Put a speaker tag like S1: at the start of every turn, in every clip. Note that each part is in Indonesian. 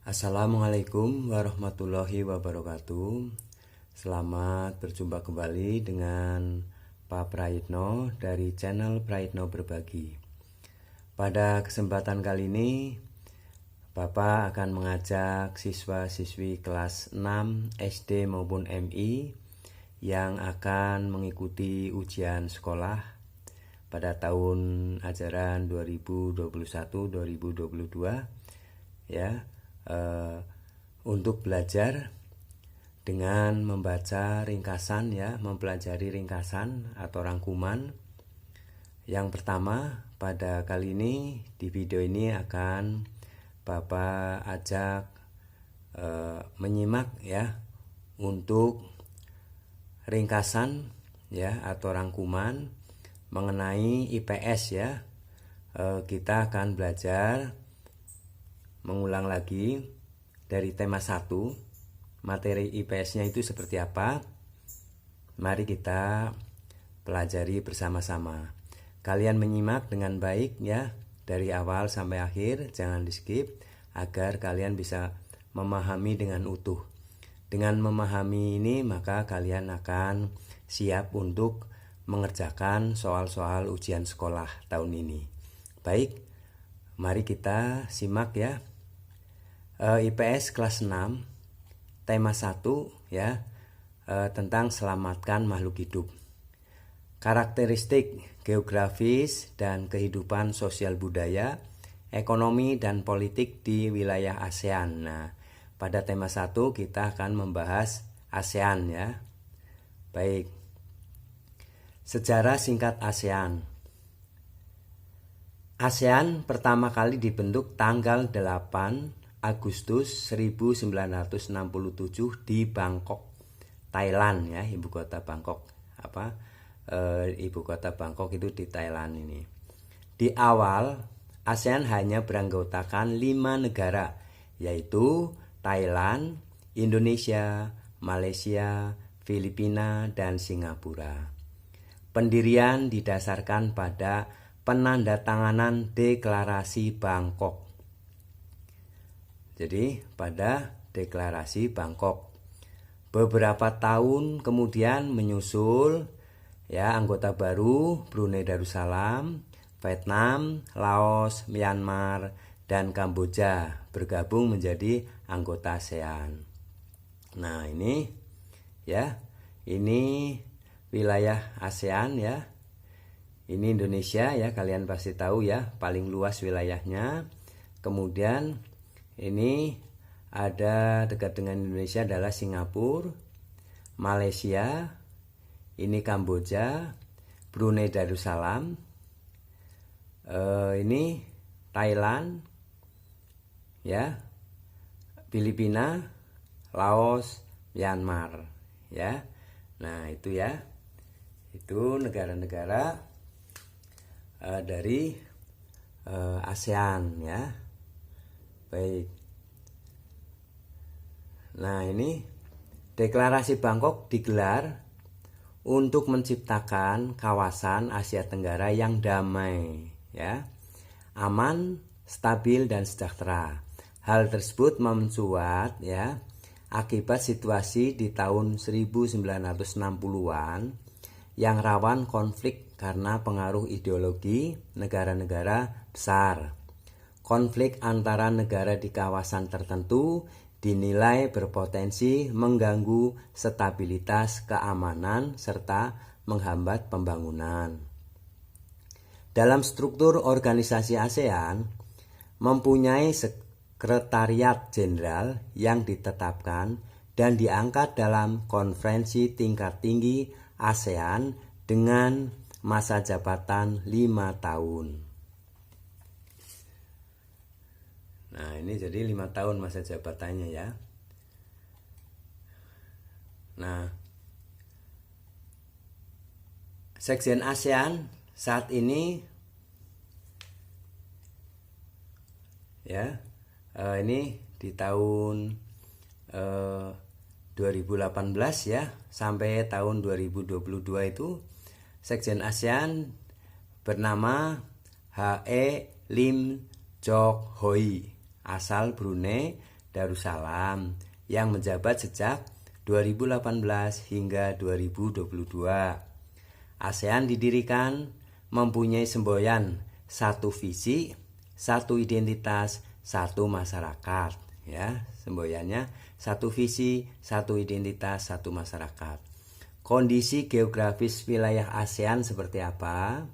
S1: Assalamualaikum warahmatullahi wabarakatuh. Selamat berjumpa kembali dengan Pak Prayitno dari channel Prayitno Berbagi. Pada kesempatan kali ini Bapak akan mengajak siswa-siswi kelas 6 SD maupun MI yang akan mengikuti ujian sekolah pada tahun ajaran 2021-2022 ya. Untuk belajar dengan membaca ringkasan ya, mempelajari ringkasan atau rangkuman. Yang pertama, pada kali ini di video ini akan Bapak ajak menyimak ya untuk ringkasan ya atau rangkuman mengenai IPS ya. Kita akan belajar mengulang lagi dari tema 1, materi IPS-nya itu seperti apa. Mari kita pelajari bersama-sama. Kalian menyimak dengan baik ya, dari awal sampai akhir, jangan di skip agar kalian bisa memahami dengan utuh. Dengan memahami ini maka kalian akan siap untuk mengerjakan soal-soal ujian sekolah tahun ini. Baik, mari kita simak ya. IPS kelas 6 tema 1 ya, tentang selamatkan makhluk hidup. Karakteristik geografis dan kehidupan sosial budaya, ekonomi dan politik di wilayah ASEAN. Nah, pada tema 1 kita akan membahas ASEAN ya. Baik. Sejarah singkat ASEAN. ASEAN pertama kali dibentuk tanggal 8 Agustus 1967 di Bangkok, Thailand ya, ibu kota Bangkok. Ibu kota Bangkok itu di Thailand ini. Di awal ASEAN hanya beranggotakan 5 negara, yaitu Thailand, Indonesia, Malaysia, Filipina, dan Singapura. Pendirian didasarkan pada penandatanganan Deklarasi Bangkok. Jadi pada Deklarasi Bangkok. Beberapa tahun kemudian menyusul ya anggota baru Brunei Darussalam, Vietnam, Laos, Myanmar, dan Kamboja bergabung menjadi anggota ASEAN. Nah, ini ya, ini wilayah ASEAN ya. Ini Indonesia ya, kalian pasti tahu ya, paling luas wilayahnya. Kemudian ini ada dekat dengan Indonesia adalah Singapura, Malaysia, ini Kamboja, Brunei Darussalam, ini Thailand, ya, Filipina, Laos, Myanmar, ya. Nah itu ya, itu negara-negara dari ASEAN ya. Baik. Nah, ini Deklarasi Bangkok digelar untuk menciptakan kawasan Asia Tenggara yang damai, ya, aman, stabil dan sejahtera. Hal tersebut mencuat ya akibat situasi di tahun 1960-an yang rawan konflik karena pengaruh ideologi negara-negara besar. Konflik antara negara di kawasan tertentu dinilai berpotensi mengganggu stabilitas keamanan serta menghambat pembangunan. Dalam struktur organisasi ASEAN, mempunyai sekretariat jenderal yang ditetapkan dan diangkat dalam konferensi tingkat tinggi ASEAN dengan masa jabatan 5 tahun. Nah, ini jadi 5 tahun masa jabatannya ya. Nah, Sekjen ASEAN saat ini ya, ini di tahun 2018 ya sampai tahun 2022 itu Sekjen ASEAN bernama H.E. Lim Chok Hoi, asal Brunei Darussalam yang menjabat sejak 2018 hingga 2022. ASEAN didirikan mempunyai semboyan satu visi, satu identitas, satu masyarakat. Ya, semboyannya satu visi, satu identitas, satu masyarakat. Kondisi geografis wilayah ASEAN seperti apa?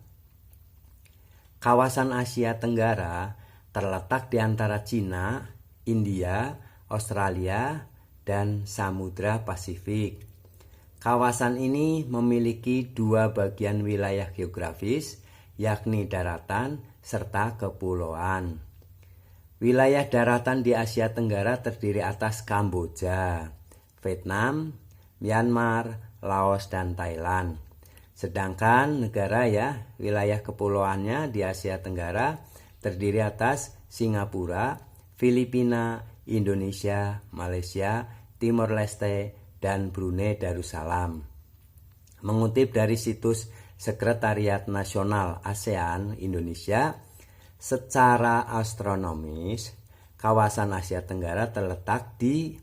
S1: Kawasan Asia Tenggara terletak di antara Cina, India, Australia, dan Samudra Pasifik. Kawasan ini memiliki dua bagian wilayah geografis, yakni daratan serta kepulauan. Wilayah daratan di Asia Tenggara terdiri atas Kamboja, Vietnam, Myanmar, Laos, dan Thailand. Sedangkan wilayah kepulauannya di Asia Tenggara terdiri atas Singapura, Filipina, Indonesia, Malaysia, Timor Leste, dan Brunei Darussalam. Mengutip dari situs Sekretariat Nasional ASEAN Indonesia, secara astronomis, kawasan Asia Tenggara terletak di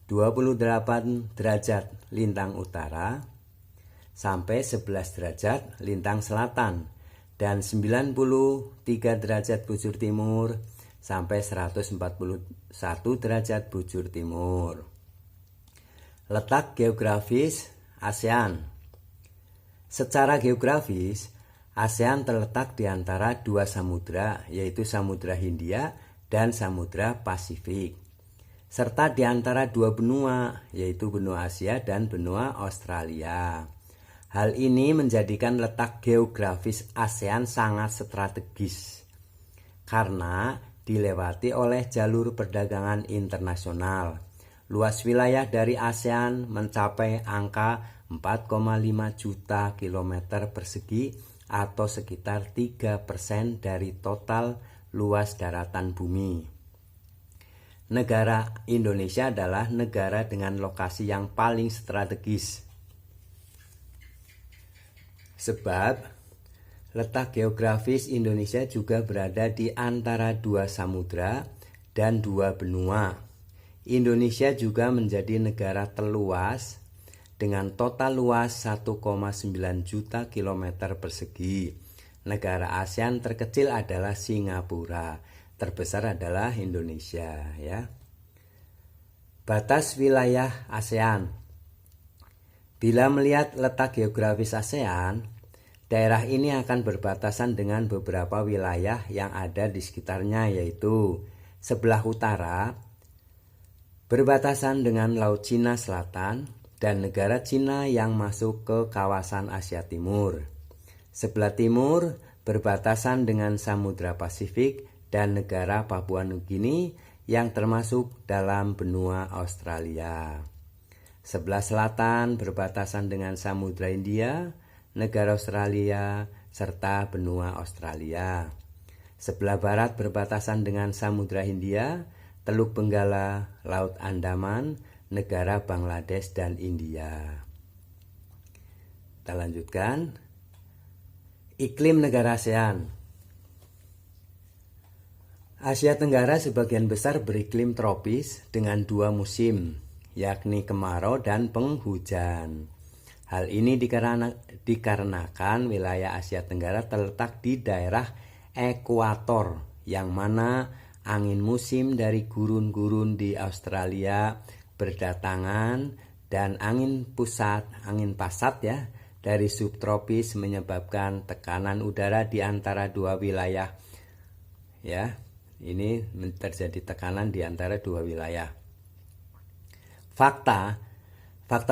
S1: 28 derajat lintang utara sampai 11 derajat lintang selatan dan 93 derajat bujur timur sampai 141 derajat bujur timur. Letak geografis ASEAN. Secara geografis, ASEAN terletak di antara dua samudra, yaitu Samudra Hindia dan Samudra Pasifik, serta di antara dua benua, yaitu benua Asia dan benua Australia. Hal ini menjadikan letak geografis ASEAN sangat strategis karena dilewati oleh jalur perdagangan internasional. Luas wilayah dari ASEAN mencapai angka 4,5 juta kilometer persegi atau sekitar 3% dari total luas daratan bumi. Negara Indonesia adalah negara dengan lokasi yang paling strategis. Sebab letak geografis Indonesia juga berada di antara dua samudra dan dua benua. Indonesia juga menjadi negara terluas dengan total luas 1,9 juta kilometer persegi. Negara ASEAN terkecil adalah Singapura, terbesar adalah Indonesia. Ya. Batas wilayah ASEAN. Bila melihat letak geografis ASEAN, daerah ini akan berbatasan dengan beberapa wilayah yang ada di sekitarnya, yaitu sebelah utara berbatasan dengan Laut Cina Selatan dan negara Cina yang masuk ke kawasan Asia Timur. Sebelah timur berbatasan dengan Samudra Pasifik dan negara Papua Nugini yang termasuk dalam benua Australia. Sebelah selatan berbatasan dengan Samudra Hindia, negara Australia, serta benua Australia. Sebelah barat berbatasan dengan Samudra Hindia, Teluk Benggala, Laut Andaman, negara Bangladesh dan India. Kita lanjutkan. Iklim negara ASEAN. Asia Tenggara sebagian besar beriklim tropis dengan dua musim, yakni kemarau dan penghujan. Hal ini dikarenakan wilayah Asia Tenggara terletak di daerah ekuator, yang mana angin musim dari gurun-gurun di Australia berdatangan dan angin pasat dari subtropis menyebabkan tekanan udara di antara dua wilayah. Ya, ini terjadi tekanan di antara dua wilayah. Fakta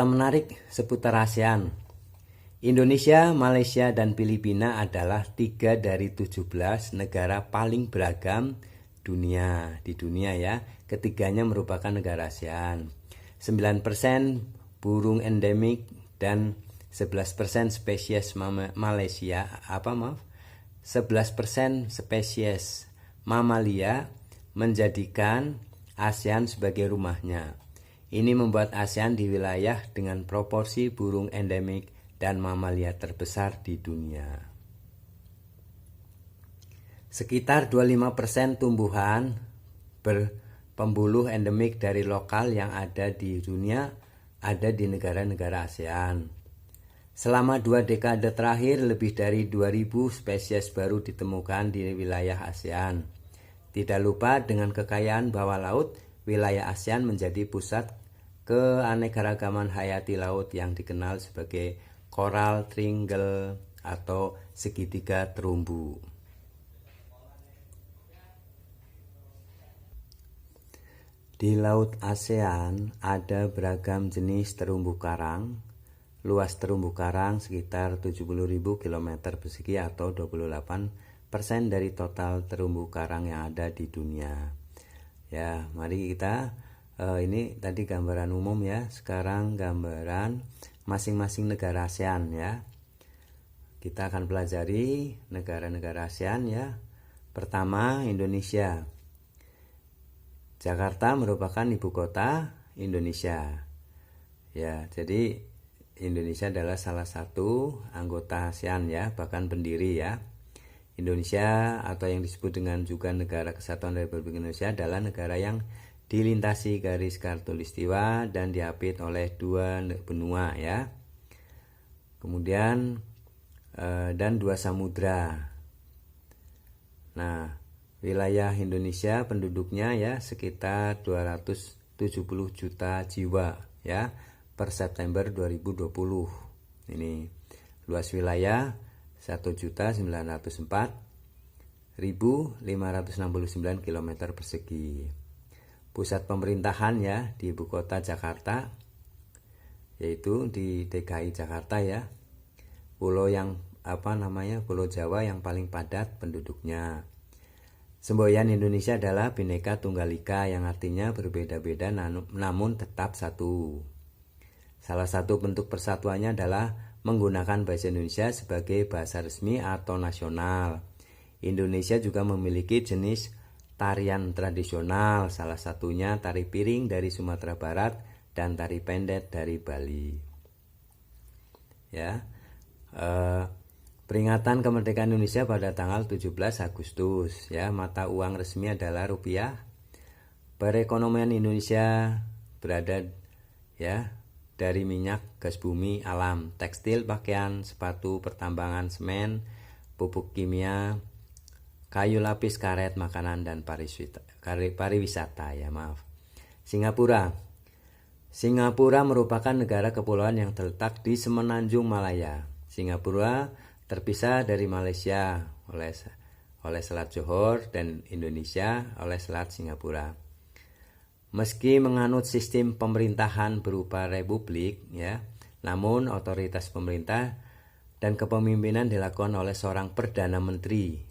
S1: menarik seputar ASEAN. Indonesia, Malaysia, dan Filipina adalah 3 dari 17 negara paling beragam di dunia ya. Ketiganya merupakan negara ASEAN. 9% burung endemik dan 11% spesies 11% spesies mamalia menjadikan ASEAN sebagai rumahnya. Ini membuat ASEAN di wilayah dengan proporsi burung endemik dan mamalia terbesar di dunia. Sekitar 25% tumbuhan pembuluh endemik dari lokal yang ada di dunia ada di negara-negara ASEAN. Selama 2 dekade terakhir, lebih dari 2000 spesies baru ditemukan di wilayah ASEAN. Tidak lupa dengan kekayaan bawah laut, wilayah ASEAN menjadi pusat keanekaragaman hayati laut yang dikenal sebagai coral triangle atau segitiga terumbu. Di Laut ASEAN ada beragam jenis terumbu karang. Luas terumbu karang sekitar 70.000 km persegi atau 28% dari total terumbu karang yang ada di dunia. Ya, mari kita ini tadi gambaran umum ya. Sekarang gambaran masing-masing negara ASEAN ya. Kita akan pelajari negara-negara ASEAN ya. Pertama, Indonesia. Jakarta merupakan ibu kota Indonesia. Ya, jadi Indonesia adalah salah satu anggota ASEAN ya, bahkan pendiri ya. Indonesia atau yang disebut dengan juga Negara Kesatuan Republik Indonesia adalah negara yang dilintasi garis khatulistiwa dan diapit oleh 2 benua ya. Kemudian dan 2 samudra. Nah, wilayah Indonesia penduduknya ya sekitar 270 juta jiwa ya per September 2020. Ini luas wilayah 1.904.569 km persegi. Pusat pemerintahan ya di ibu kota Jakarta, yaitu di DKI Jakarta ya. Pulau Jawa yang paling padat penduduknya. Semboyan Indonesia adalah Bhinneka Tunggal Ika yang artinya berbeda-beda namun tetap satu. Salah satu bentuk persatuannya adalah menggunakan bahasa Indonesia sebagai bahasa resmi atau nasional. Indonesia juga memiliki jenis tarian tradisional, salah satunya tari piring dari Sumatera Barat dan tari pendet dari Bali. Ya. Peringatan kemerdekaan Indonesia pada tanggal 17 Agustus ya. Mata uang resmi adalah rupiah. Perekonomian Indonesia berada ya dari minyak, gas bumi, alam, tekstil, pakaian, sepatu, pertambangan, semen, pupuk kimia, kayu lapis, karet, makanan dan pariwisata ya, maaf. Singapura merupakan negara kepulauan yang terletak di semenanjung Malaya. Singapura terpisah dari Malaysia oleh Selat Johor dan Indonesia oleh Selat Singapura. Meski menganut sistem pemerintahan berupa republik ya, namun otoritas pemerintah dan kepemimpinan dilakukan oleh seorang perdana menteri.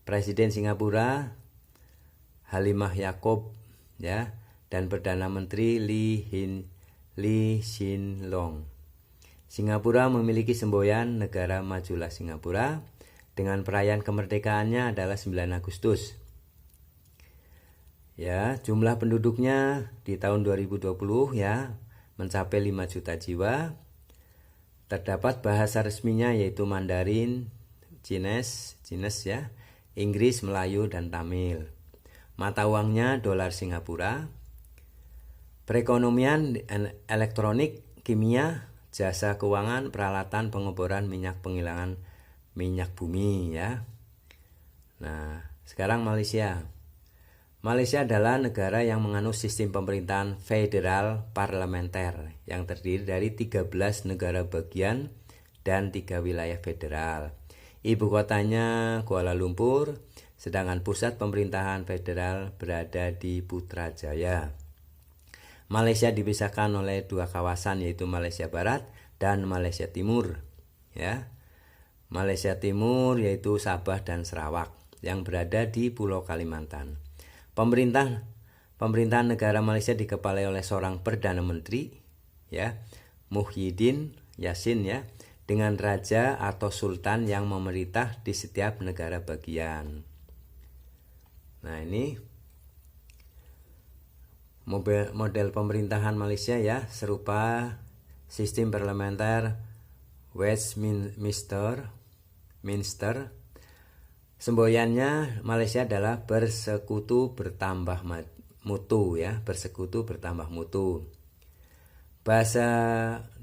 S1: Presiden Singapura Halimah Yaakob ya, dan perdana menteri Lee Hsien Loong. Singapura memiliki semboyan Negara Majulah Singapura dengan perayaan kemerdekaannya adalah 9 Agustus. Ya, jumlah penduduknya di tahun 2020 ya mencapai 5 juta jiwa. Terdapat bahasa resminya yaitu Mandarin, Chinese ya, Inggris, Melayu dan Tamil. Mata uangnya dolar Singapura. Perekonomian elektronik, kimia, jasa keuangan, peralatan pengeboran minyak, penghilangan minyak bumi ya. Nah, sekarang Malaysia. Malaysia adalah negara yang menganut sistem pemerintahan federal parlementer yang terdiri dari 13 negara bagian dan 3 wilayah federal. Ibu kotanya Kuala Lumpur, sedangkan pusat pemerintahan federal berada di Putrajaya. Malaysia dipisahkan oleh 2 kawasan yaitu Malaysia Barat dan Malaysia Timur ya. Malaysia Timur yaitu Sabah dan Sarawak yang berada di Pulau Kalimantan. Pemerintahan negara Malaysia dikepalai oleh seorang perdana menteri ya, Muhyiddin Yassin ya, dengan raja atau sultan yang memerintah di setiap negara bagian. Nah, ini model pemerintahan Malaysia ya, serupa sistem parlementer Westminster. Semboyannya Malaysia adalah bersekutu bertambah mutu ya, bersekutu bertambah mutu.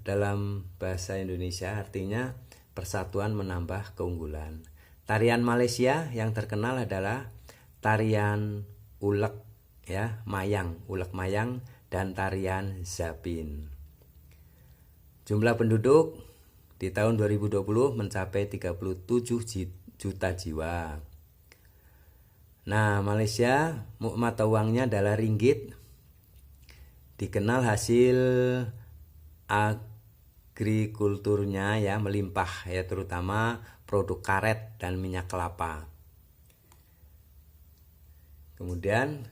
S1: Dalam bahasa Indonesia artinya persatuan menambah keunggulan. Tarian Malaysia yang terkenal adalah tarian ulek ya, ulek mayang dan tarian zapin. Jumlah penduduk di tahun 2020 mencapai 37 juta jiwa. Nah, Malaysia mata uangnya adalah ringgit. Dikenal hasil agrikulturnya ya melimpah ya, terutama produk karet dan minyak kelapa. Kemudian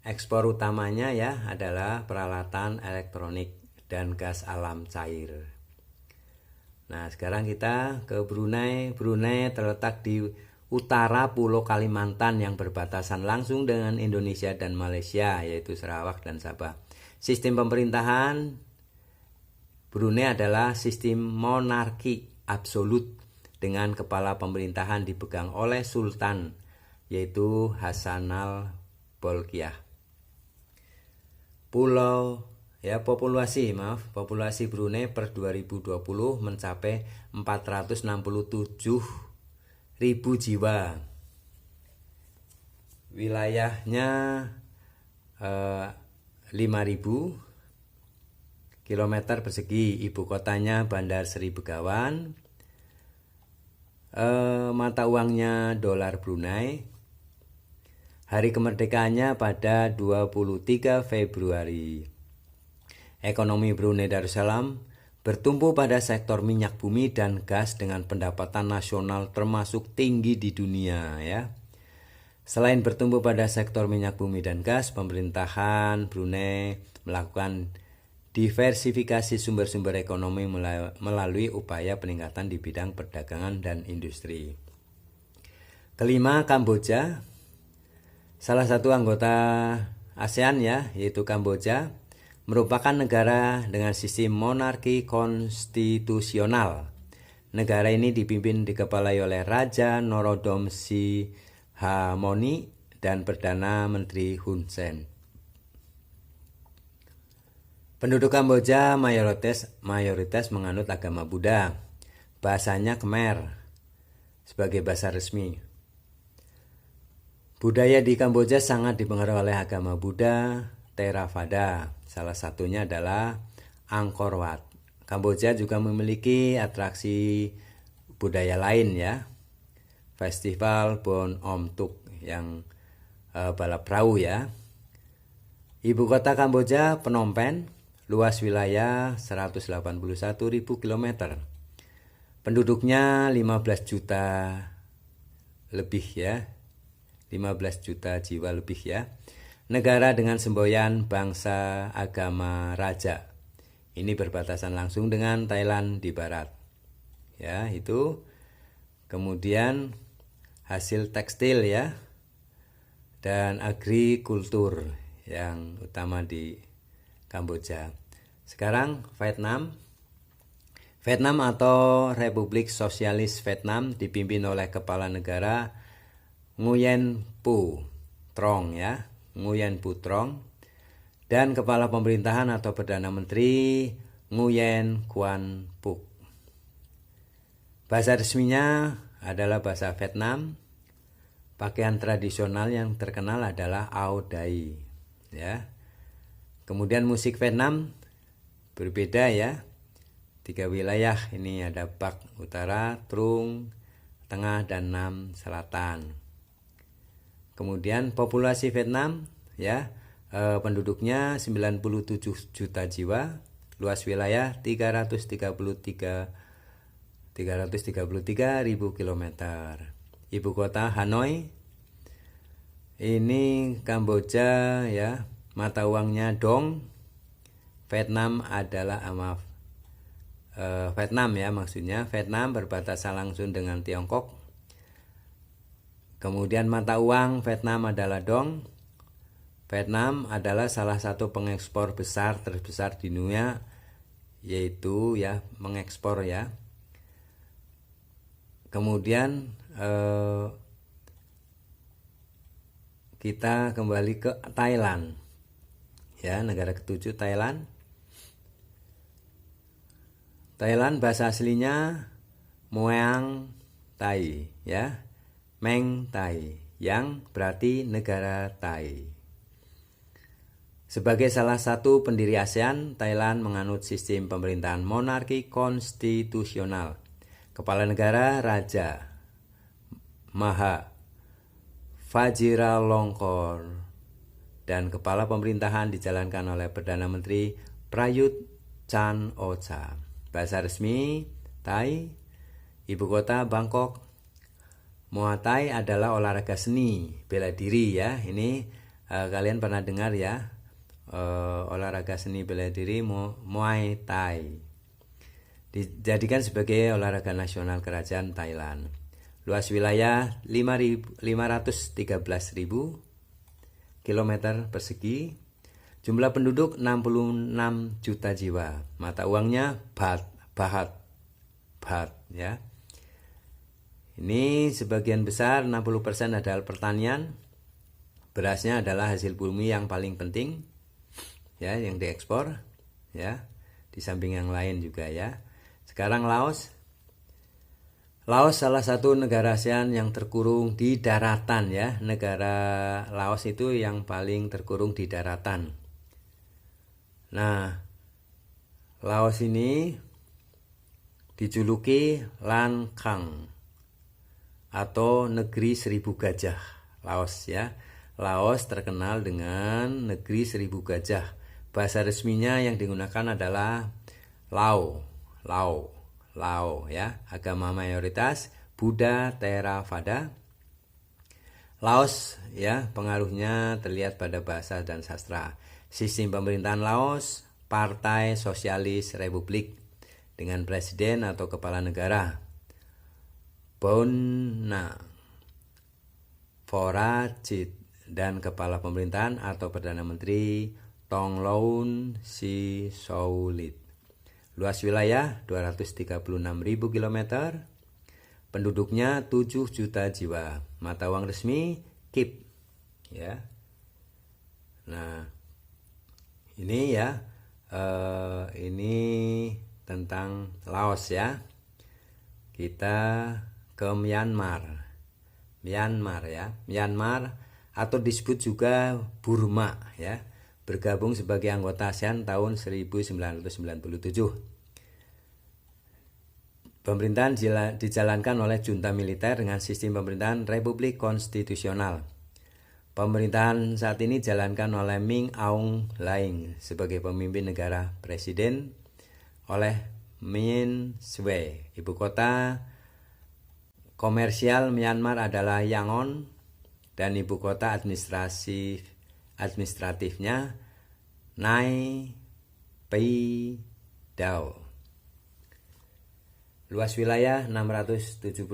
S1: ekspor utamanya ya adalah peralatan elektronik dan gas alam cair. Nah, sekarang kita ke Brunei. Brunei terletak di utara Pulau Kalimantan yang berbatasan langsung dengan Indonesia dan Malaysia, yaitu Sarawak dan Sabah. Sistem pemerintahan Brunei adalah sistem monarki absolut dengan kepala pemerintahan dipegang oleh Sultan, yaitu Hassanal Bolkiah. Populasi Brunei per 2020 mencapai 467.000 jiwa. Wilayahnya 5.000 kilometer persegi. Ibu kotanya Bandar Seri Begawan. Mata uangnya dolar Brunei. Hari kemerdekaannya pada 23 Februari. Ekonomi Brunei Darussalam bertumpu pada sektor minyak bumi dan gas dengan pendapatan nasional termasuk tinggi di dunia ya. Selain bertumpu pada sektor minyak bumi dan gas, pemerintahan Brunei melakukan diversifikasi sumber-sumber ekonomi melalui upaya peningkatan di bidang perdagangan dan industri. Kelima, Kamboja. Salah satu anggota ASEAN ya, yaitu Kamboja, merupakan negara dengan sistem monarki konstitusional. Negara ini dikepalai oleh Raja Norodom Sihamoni dan Perdana Menteri Hun Sen. Penduduk Kamboja mayoritas menganut agama Buddha. Bahasanya Khmer sebagai bahasa resmi. Budaya di Kamboja sangat dipengaruhi oleh agama Buddha, Theravada. Salah satunya adalah Angkor Wat. Kamboja juga memiliki atraksi budaya lain ya. Festival Bon Om Tuk yang balap perahu ya. Ibu kota Kamboja Phnom Penh, luas wilayah 181.000 km. Penduduknya 15 juta lebih ya. 15 juta jiwa lebih ya. Negara dengan semboyan bangsa agama raja. Ini berbatasan langsung dengan Thailand di barat. Ya, itu. Kemudian hasil tekstil ya. Dan agrikultur yang utama di Kamboja. Sekarang Vietnam. Vietnam atau Republik Sosialis Vietnam dipimpin oleh kepala negara Nguyen Phu Trong ya, Nguyen Phu Trong, dan kepala pemerintahan atau perdana menteri Nguyen Quan Phuc. Bahasa resminya adalah bahasa Vietnam. Pakaian tradisional yang terkenal adalah Áo Dai ya. Kemudian musik Vietnam berbeda ya. 3 wilayah ini ada Bắc Utara, Trung Tengah, dan Nam Selatan. Kemudian populasi Vietnam ya, penduduknya 97 juta jiwa, luas wilayah 333.000 km. Ibu kota Hanoi. Ini Kamboja ya, mata uangnya dong. Vietnam adalah Vietnam ya, maksudnya Vietnam berbatasan langsung dengan Tiongkok. Kemudian mata uang Vietnam adalah dong. Vietnam adalah salah satu pengekspor terbesar di dunia, yaitu ya mengekspor ya. Kemudian kita kembali ke Thailand. Ya, negara ketujuh Thailand. Thailand bahasa aslinya Mueang Thai, ya. Meng Thai, yang berarti negara Thai. Sebagai salah satu pendiri ASEAN, Thailand menganut sistem pemerintahan monarki konstitusional. Kepala negara Raja Maha Vajiralongkorn dan kepala pemerintahan dijalankan oleh Perdana Menteri Prayut Chan-o-cha. Bahasa resmi Thai, ibu kota Bangkok. Muay Thai adalah olahraga seni bela diri, ya. Ini kalian pernah dengar, ya, olahraga seni bela diri Muay Thai. Dijadikan sebagai olahraga nasional kerajaan Thailand. Luas wilayah 513.000 km persegi. Jumlah penduduk 66 juta jiwa. Mata uangnya baht, ya. Ini sebagian besar 60% adalah pertanian. Berasnya adalah hasil bumi yang paling penting, ya, yang diekspor, ya. Di samping yang lain juga, ya. Sekarang Laos. Laos salah satu negara ASEAN yang terkurung di daratan, ya. Negara Laos itu yang paling terkurung di daratan. Nah, Laos ini dijuluki Lan Khang atau negeri 1000 gajah. Laos, ya. Laos terkenal dengan negeri 1000 gajah. Bahasa resminya yang digunakan adalah Lao, ya. Agama mayoritas Buddha Theravada. Laos, ya, pengaruhnya terlihat pada bahasa dan sastra. Sistem pemerintahan Laos, Partai Sosialis Republik dengan presiden atau kepala negara Bonna Vorachit dan kepala pemerintahan atau Perdana Menteri Thongloun Sisoulith. Luas wilayah 236.000 km. Penduduknya 7 juta jiwa. Mata uang resmi KIP, ya. Nah, ini, ya, ini tentang Laos, ya. Kita ke Myanmar, ya. Myanmar atau disebut juga Burma, ya. Bergabung sebagai anggota ASEAN tahun 1997. Pemerintahan dijalankan oleh junta militer dengan sistem pemerintahan republik konstitusional. Pemerintahan saat ini dijalankan oleh Min Aung Hlaing sebagai pemimpin negara, presiden oleh Min Swe. Ibu kota komersial Myanmar adalah Yangon dan ibu kota administratifnya Nay Pyi Taw. Luas wilayah 676.000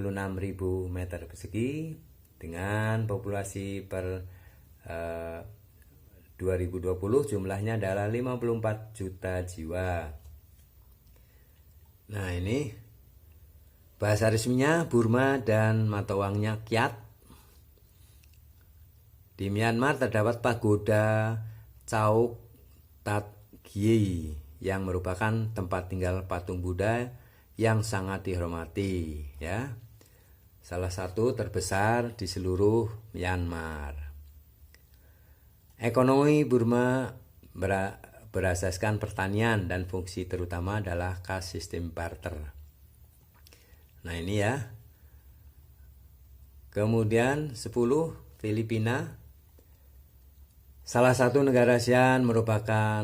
S1: meter persegi dengan populasi per 2020 jumlahnya adalah 54 juta jiwa. Nah, ini bahasa resminya Burma dan mata uangnya Kyat. Di Myanmar terdapat pagoda Chauk Tat Gye yang merupakan tempat tinggal patung Buddha yang sangat dihormati, ya. Salah satu terbesar di seluruh Myanmar. Ekonomi Burma berasaskan pertanian dan fungsi terutama adalah khas sistem barter. Nah, ini, ya. Kemudian 10 Filipina. Salah satu negara ASEAN merupakan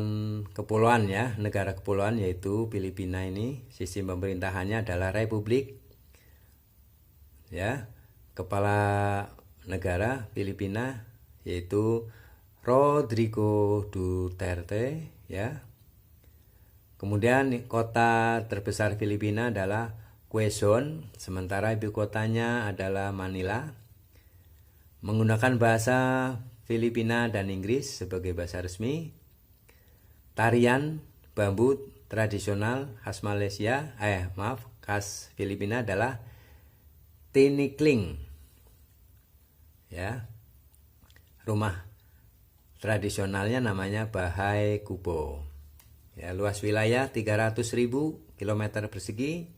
S1: kepulauan, ya, negara kepulauan yaitu Filipina ini. Sistem pemerintahannya adalah republik, ya. Kepala negara Filipina yaitu Rodrigo Duterte, ya. Kemudian kota terbesar Filipina adalah Quezon, sementara ibu kotanya adalah Manila. Menggunakan bahasa Filipina dan Inggris sebagai bahasa resmi. Tarian bambu tradisional khas khas Filipina adalah tinikling, ya. rumah tradisionalnya namanya Bahai Kubo. Ya, luas wilayah 300.000 km persegi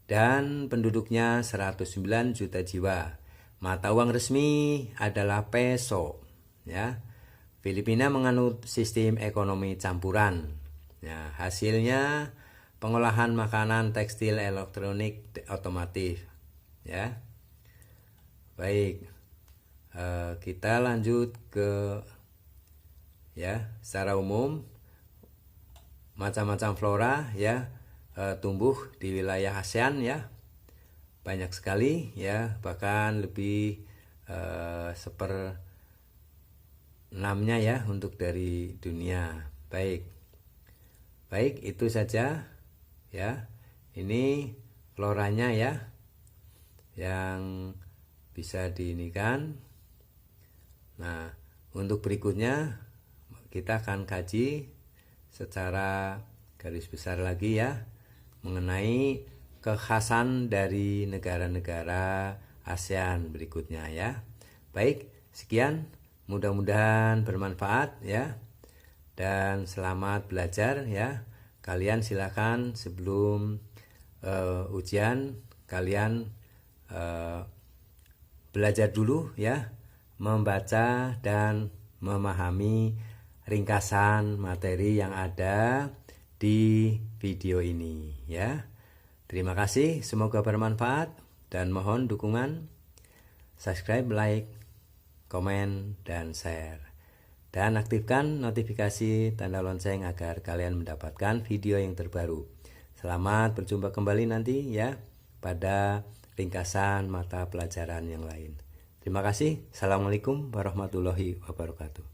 S1: dan penduduknya 109 juta jiwa. Mata uang resmi adalah peso. Ya. Filipina menganut sistem ekonomi campuran. Ya, hasilnya pengolahan makanan, tekstil, elektronik, otomotif. Ya. Baik. Kita lanjut ke secara umum macam-macam flora tumbuh di wilayah ASEAN banyak sekali bahkan lebih seper-6-nya untuk dari dunia. Baik itu saja ini floranya yang bisa diinikan. Nah, untuk berikutnya kita akan kaji secara garis besar lagi mengenai kekhasan dari negara-negara ASEAN berikutnya Baik, sekian, mudah-mudahan bermanfaat dan selamat belajar Kalian silakan sebelum ujian kalian belajar dulu membaca dan memahami ringkasan materi yang ada di video ini Terima kasih, semoga bermanfaat dan mohon dukungan subscribe, like, komen, dan share. Dan aktifkan notifikasi tanda lonceng agar kalian mendapatkan video yang terbaru. Selamat berjumpa kembali nanti pada ringkasan mata pelajaran yang lain. Terima kasih. Assalamualaikum warahmatullahi wabarakatuh.